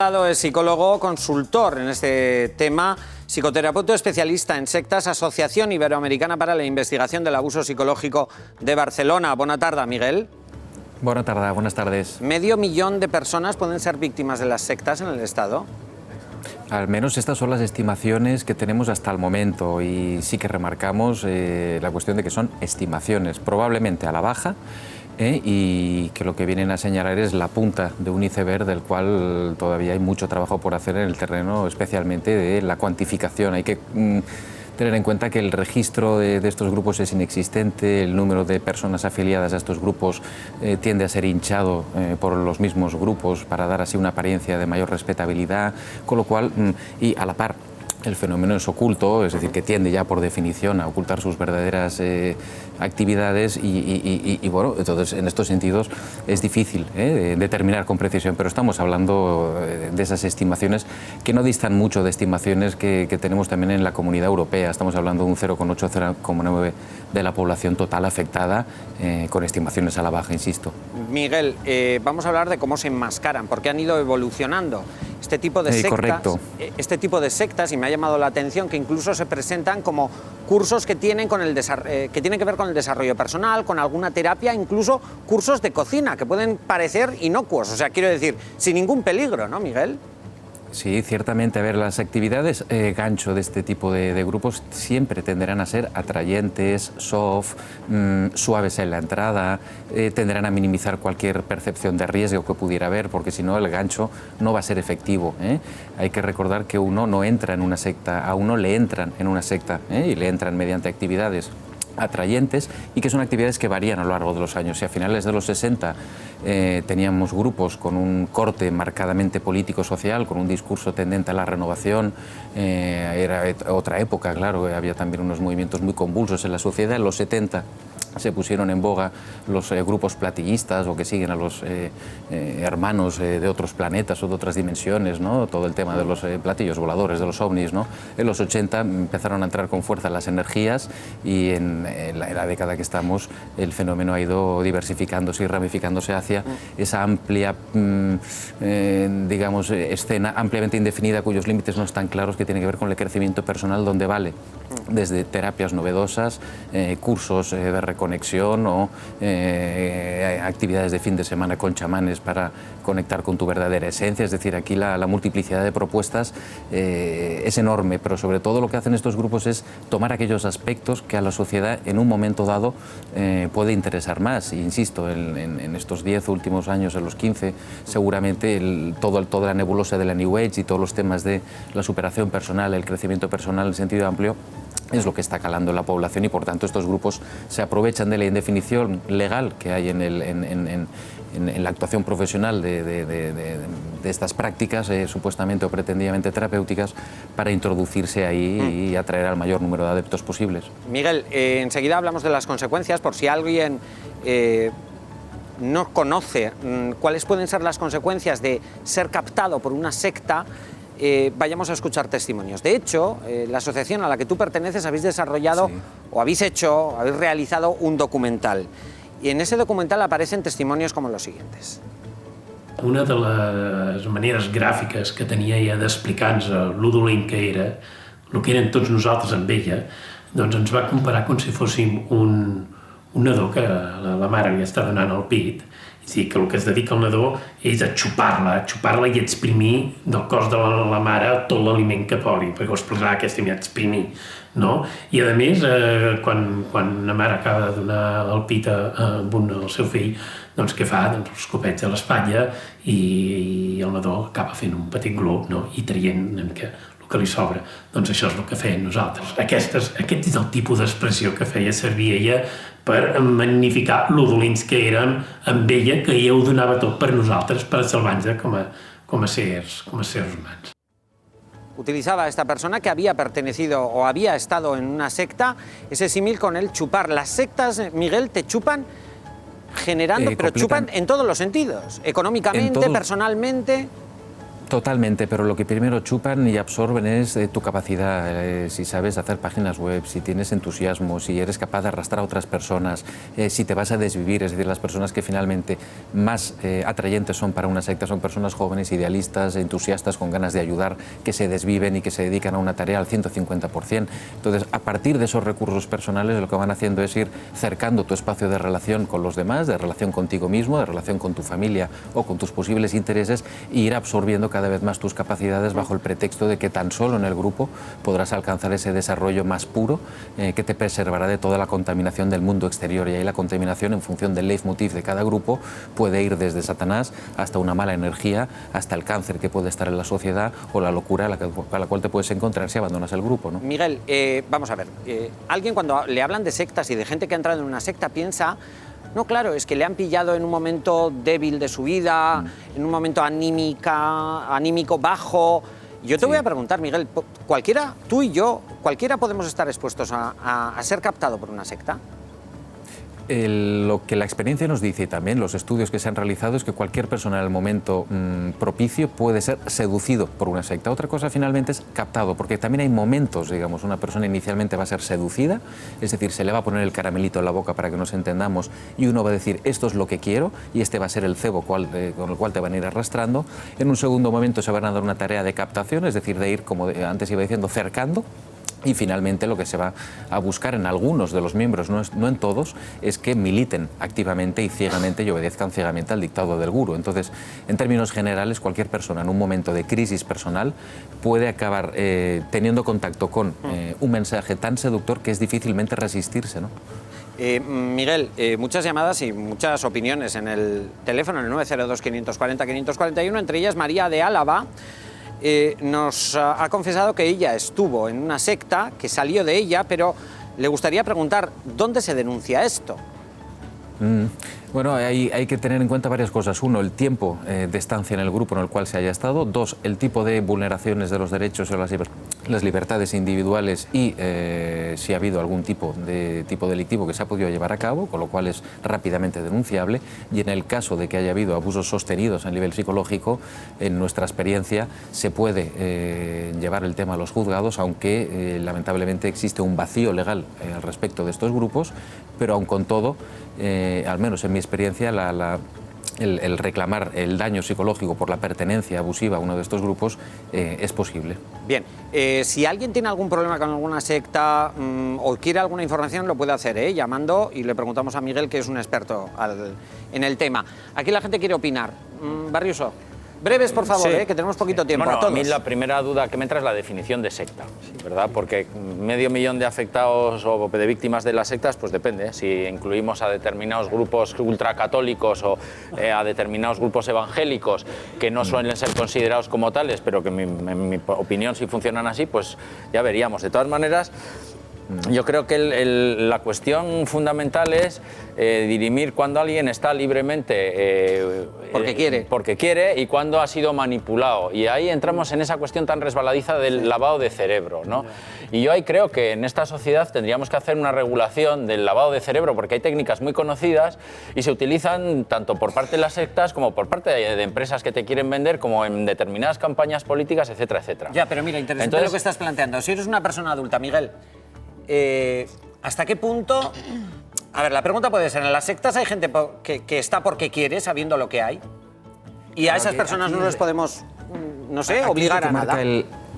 Es psicólogo, consultor en este tema, psicoterapeuta especialista en sectas, Asociación Iberoamericana para la Investigación del Abuso Psicológico de Barcelona. Bona tarda, Miguel. Buenas tardes. ¿Medio millón de personas pueden ser víctimas de las sectas en el Estado? Al menos estas son las estimaciones que tenemos hasta el momento y sí que remarcamos la cuestión de que son estimaciones, probablemente a la baja, y que lo que vienen a señalar es la punta de un iceberg del cual todavía hay mucho trabajo por hacer en el terreno, especialmente de la cuantificación. Hay que tener en cuenta que el registro de estos grupos es inexistente, el número de personas afiliadas a estos grupos tiende a ser hinchado por los mismos grupos para dar así una apariencia de mayor respetabilidad, con lo cual, y a la par, el fenómeno es oculto, es decir, que tiende ya por definición a ocultar sus verdaderas actividades y bueno, entonces en estos sentidos es difícil determinar con precisión, pero estamos hablando de esas estimaciones que no distan mucho de estimaciones que tenemos también en la Comunidad Europea. Estamos hablando de un 0,8-0,9 de la población total afectada, con estimaciones a la baja, insisto. Miguel, vamos a hablar de cómo se enmascaran, porque han ido evolucionando este tipo de sectas. Correcto. Este tipo de sectas, y me ha llamado la atención que incluso se presentan como cursos que tienen que ver con el desarrollo personal, con alguna terapia, incluso cursos de cocina, que pueden parecer inocuos, o sea, quiero decir, sin ningún peligro, ¿no, Miguel? Sí, ciertamente. A ver, las actividades gancho de este tipo de grupos siempre tenderán a ser atrayentes, soft, suaves en la entrada, tenderán a minimizar cualquier percepción de riesgo que pudiera haber, porque si no el gancho no va a ser efectivo. Hay que recordar que uno no entra en una secta, a uno le entran en una secta y le entran mediante actividades atrayentes y que son actividades que varían a lo largo de los años. Si a finales de los 60 teníamos grupos con un corte marcadamente político-social, con un discurso tendente a la renovación, era otra época, claro, había también unos movimientos muy convulsos en la sociedad. En los 70 se pusieron en boga los grupos platillistas o que siguen a los hermanos de otros planetas o de otras dimensiones, ¿no? Todo el tema de los platillos voladores, de los ovnis, ¿no? En los 80 empezaron a entrar con fuerza las energías y en la década que estamos el fenómeno ha ido diversificándose y ramificándose hacia esa amplia, digamos, escena ampliamente indefinida cuyos límites no están claros, que tiene que ver con el crecimiento personal, donde vale desde terapias novedosas, cursos de reconexión o actividades de fin de semana con chamanes para conectar con tu verdadera esencia. Es decir, aquí la multiplicidad de propuestas es enorme, pero sobre todo lo que hacen estos grupos es tomar aquellos aspectos que a la sociedad en un momento dado puede interesar más. E insisto, en estos 10 últimos años, en los 15, seguramente toda la nebulosa de la New Age y todos los temas de la superación personal, el crecimiento personal en sentido amplio, es lo que está calando en la población y por tanto estos grupos se aprovechan de la indefinición legal que hay en la actuación profesional de estas prácticas supuestamente o pretendidamente terapéuticas para introducirse ahí y atraer al mayor número de adeptos posibles. Miguel, enseguida hablamos de las consecuencias, por si alguien no conoce cuáles pueden ser las consecuencias de ser captado por una secta. Vayamos a escuchar testimonios. De hecho, la asociación a la que tú perteneces habéis desarrollado o habéis realizado un documental. Y en ese documental aparecen testimonios como los siguientes. Una de les maneres gràfiques que tenia ella d'explicar-nos lo dolent que era, el que eren tots nosaltres amb ella, doncs ens va comparar com si fóssim un nadó que la mare li està donant al pit. És a dir, que el que es dedica el nadó és a xupar-la i exprimir del cos de la mare tot l'aliment que pugui, perquè ho explicarà aquesta idea, exprimir, no? I a més, quan la mare acaba de donar el pit al seu fill, doncs què fa? Doncs l'escopetja a l'espatlla i el nadó acaba fent un petit glob, no? I traient una mica que li sobra. Doncs això és el que feien nosaltres. Aquest és el tipus d'expressió que feia servir ella per magnificar lo dolents que érem amb ella, que ella ho donava tot per nosaltres, per salvar-nos com a seres humans. Utilizaba esta persona que había pertenecido o había estado en una secta ese símil con el chupar. Las sectas, Miguel, te chupan generando, pero chupan en todos los sentidos, económicamente, personalmente. Totalmente, pero lo que primero chupan y absorben es tu capacidad, si sabes hacer páginas web, si tienes entusiasmo, si eres capaz de arrastrar a otras personas, si te vas a desvivir, es decir, las personas que finalmente más atrayentes son para una secta son personas jóvenes, idealistas, entusiastas, con ganas de ayudar, que se desviven y que se dedican a una tarea al 150%. Entonces, a partir de esos recursos personales, lo que van haciendo es ir cercando tu espacio de relación con los demás, de relación contigo mismo, de relación con tu familia o con tus posibles intereses, e ir absorbiendo cada vez más tus capacidades bajo el pretexto de que tan solo en el grupo podrás alcanzar ese desarrollo más puro que te preservará de toda la contaminación del mundo exterior. Y ahí la contaminación, en función del leitmotiv de cada grupo, puede ir desde Satanás hasta una mala energía, hasta el cáncer que puede estar en la sociedad o la locura a la cual te puedes encontrar si abandonas el grupo, ¿no? Miguel, vamos a ver, alguien cuando le hablan de sectas y de gente que ha entrado en una secta piensa: no, claro, es que le han pillado en un momento débil de su vida, en un momento anímico bajo. Yo te voy a preguntar, Miguel, cualquiera, tú y yo, cualquiera podemos estar expuestos a ser captado por una secta. Lo que la experiencia nos dice y también los estudios que se han realizado es que cualquier persona en el momento propicio puede ser seducido por una secta. Otra cosa finalmente es captado, porque también hay momentos, digamos, una persona inicialmente va a ser seducida, es decir, se le va a poner el caramelito en la boca para que nos entendamos y uno va a decir esto es lo que quiero y este va a ser el cebo con el cual te van a ir arrastrando. En un segundo momento se van a dar una tarea de captación, es decir, de ir, como antes iba diciendo, cercando. Y finalmente lo que se va a buscar en algunos de los miembros, no en todos, es que militen activamente y ciegamente y obedezcan ciegamente al dictado del gurú. Entonces, en términos generales, cualquier persona en un momento de crisis personal puede acabar teniendo contacto con un mensaje tan seductor que es difícilmente resistirse, ¿no? Miguel, muchas llamadas y muchas opiniones en el teléfono, en el 902-540-541, entre ellas María de Álava. Nos ha confesado que ella estuvo en una secta, que salió de ella, pero le gustaría preguntar, ¿dónde se denuncia esto? Bueno, hay que tener en cuenta varias cosas. Uno, el tiempo de estancia en el grupo en el cual se haya estado. Dos, el tipo de vulneraciones de los derechos o las libertades individuales y si ha habido algún tipo delictivo que se ha podido llevar a cabo, con lo cual es rápidamente denunciable. Y en el caso de que haya habido abusos sostenidos a nivel psicológico, en nuestra experiencia se puede llevar el tema a los juzgados, aunque lamentablemente existe un vacío legal al respecto de estos grupos, pero aun con todo, al menos en mi experiencia, el reclamar el daño psicológico por la pertenencia abusiva a uno de estos grupos es posible. Bien, si alguien tiene algún problema con alguna secta o quiere alguna información, lo puede hacer, llamando, y le preguntamos a Miguel, que es un experto en el tema. Aquí la gente quiere opinar. Barrioso, breves, por favor, sí. Que tenemos poquito tiempo. Bueno, a todos. mí la primera duda que me entra es la definición de secta, ¿verdad? Porque 500.000 de afectados o de víctimas de las sectas, pues depende. Si incluimos a determinados grupos ultracatólicos o a determinados grupos evangélicos que no suelen ser considerados como tales, pero que en mi opinión sí funcionan así, pues ya veríamos. De todas maneras, yo creo que la cuestión fundamental es dirimir cuando alguien está libremente porque quiere y cuando ha sido manipulado. Y ahí entramos en esa cuestión tan resbaladiza del lavado de cerebro, ¿no? Y yo ahí creo que en esta sociedad tendríamos que hacer una regulación del lavado de cerebro, porque hay técnicas muy conocidas y se utilizan tanto por parte de las sectas como por parte de empresas que te quieren vender, como en determinadas campañas políticas, etcétera, etcétera. Ya, pero mira, interesante. Entonces, lo que estás planteando. Si eres una persona adulta, Miguel, ¿hasta qué punto? A ver, la pregunta puede ser, en las sectas hay gente que está porque quiere, sabiendo lo que hay, y a esas personas no les podemos, no sé, obligar a nada.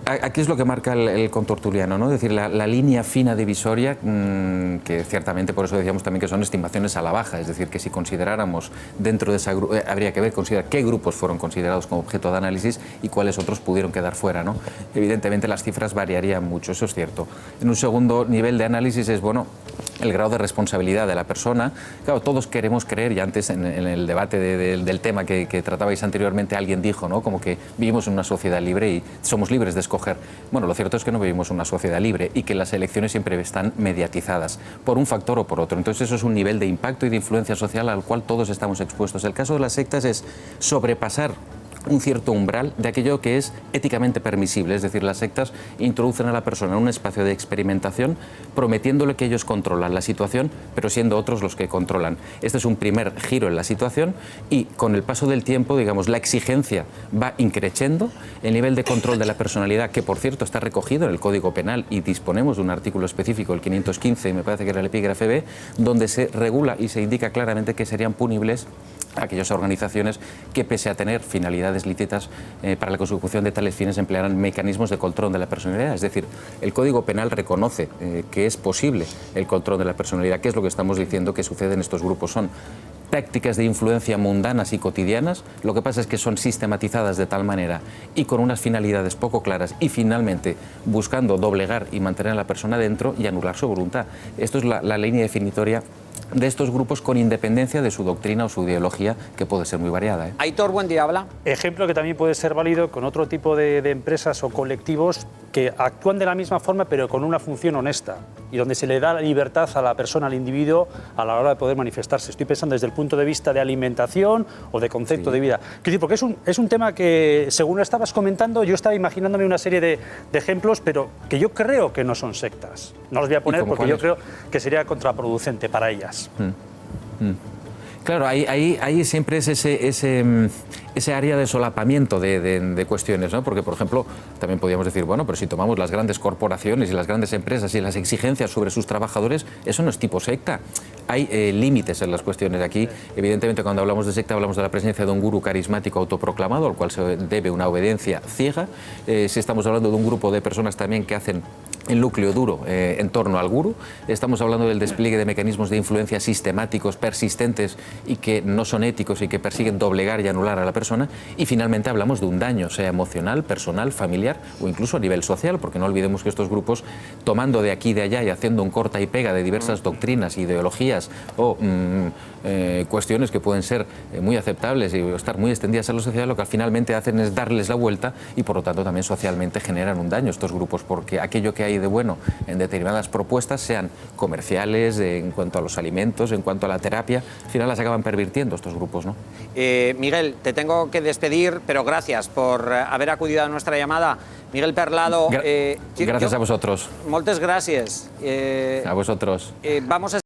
Aquí es lo que marca el contortuliano, ¿no? Es decir, la línea fina divisoria, que ciertamente por eso decíamos también que son estimaciones a la baja, es decir, que si consideráramos dentro de esa habría que considerar qué grupos fueron considerados como objeto de análisis y cuáles otros pudieron quedar fuera, ¿no? Evidentemente las cifras variarían mucho, eso es cierto. En un segundo nivel de análisis es, bueno, el grado de responsabilidad de la persona. Claro, todos queremos creer, y antes en el debate del tema que tratabais anteriormente, alguien dijo, ¿no?, como que vivimos en una sociedad libre y somos libres de escoger. Bueno, lo cierto es que no vivimos en una sociedad libre y que las elecciones siempre están mediatizadas por un factor o por otro. Entonces eso es un nivel de impacto y de influencia social al cual todos estamos expuestos. El caso de las sectas es sobrepasar un cierto umbral de aquello que es éticamente permisible. Es decir, las sectas introducen a la persona en un espacio de experimentación prometiéndole que ellos controlan la situación, pero siendo otros los que controlan. Este es un primer giro en la situación y con el paso del tiempo, digamos, la exigencia va increciendo, el nivel de control de la personalidad, que por cierto está recogido en el Código Penal y disponemos de un artículo específico, el 515, me parece que era el epígrafe B, donde se regula y se indica claramente que serían punibles aquellas organizaciones que, pese a tener finalidades lícitas para la consecución de tales fines, emplearán mecanismos de control de la personalidad. Es decir, el Código Penal reconoce que es posible el control de la personalidad. ¿Qué es lo que estamos diciendo que sucede en estos grupos? Son tácticas de influencia mundanas y cotidianas, lo que pasa es que son sistematizadas de tal manera y con unas finalidades poco claras y finalmente buscando doblegar y mantener a la persona dentro y anular su voluntad. Esto es la línea definitoria de estos grupos con independencia de su doctrina o su ideología, que puede ser muy variada. Aitor, buen día, habla. Ejemplo que también puede ser válido con otro tipo de empresas o colectivos que actúan de la misma forma pero con una función honesta y donde se le da la libertad a la persona, al individuo, a la hora de poder manifestarse. Estoy pensando desde el punto de vista de alimentación o de concepto de vida. Quiero decir, porque es un tema que, según lo estabas comentando, yo estaba imaginándome una serie de ejemplos, pero que yo creo que no son sectas. No los voy a poner porque yo creo que sería contraproducente para ellas. Claro, ahí siempre es ese área de solapamiento de cuestiones, ¿no? Porque, por ejemplo, también podríamos decir, bueno, pero si tomamos las grandes corporaciones y las grandes empresas y las exigencias sobre sus trabajadores, eso no es tipo secta. Hay límites en las cuestiones. Aquí, evidentemente, cuando hablamos de secta, hablamos de la presencia de un gurú carismático autoproclamado, al cual se debe una obediencia ciega. Si estamos hablando de un grupo de personas también que hacen el núcleo duro en torno al gurú, estamos hablando del despliegue de mecanismos de influencia sistemáticos, persistentes y que no son éticos y que persiguen doblegar y anular a la persona, y finalmente hablamos de un daño, sea emocional, personal, familiar o incluso a nivel social, porque no olvidemos que estos grupos, tomando de aquí y de allá y haciendo un corta y pega de diversas doctrinas, ideologías o cuestiones que pueden ser muy aceptables y estar muy extendidas en la sociedad, lo que finalmente hacen es darles la vuelta y por lo tanto también socialmente generan un daño estos grupos, porque aquello que hay de bueno en determinadas propuestas, sean comerciales, en cuanto a los alimentos, en cuanto a la terapia, al final las acaban pervirtiendo estos grupos, ¿no? Miguel, te tengo que despedir, pero gracias por haber acudido a nuestra llamada. Miguel Perlado... Gracias a vosotros. Moltes gràcies. A vosotros. Vamos a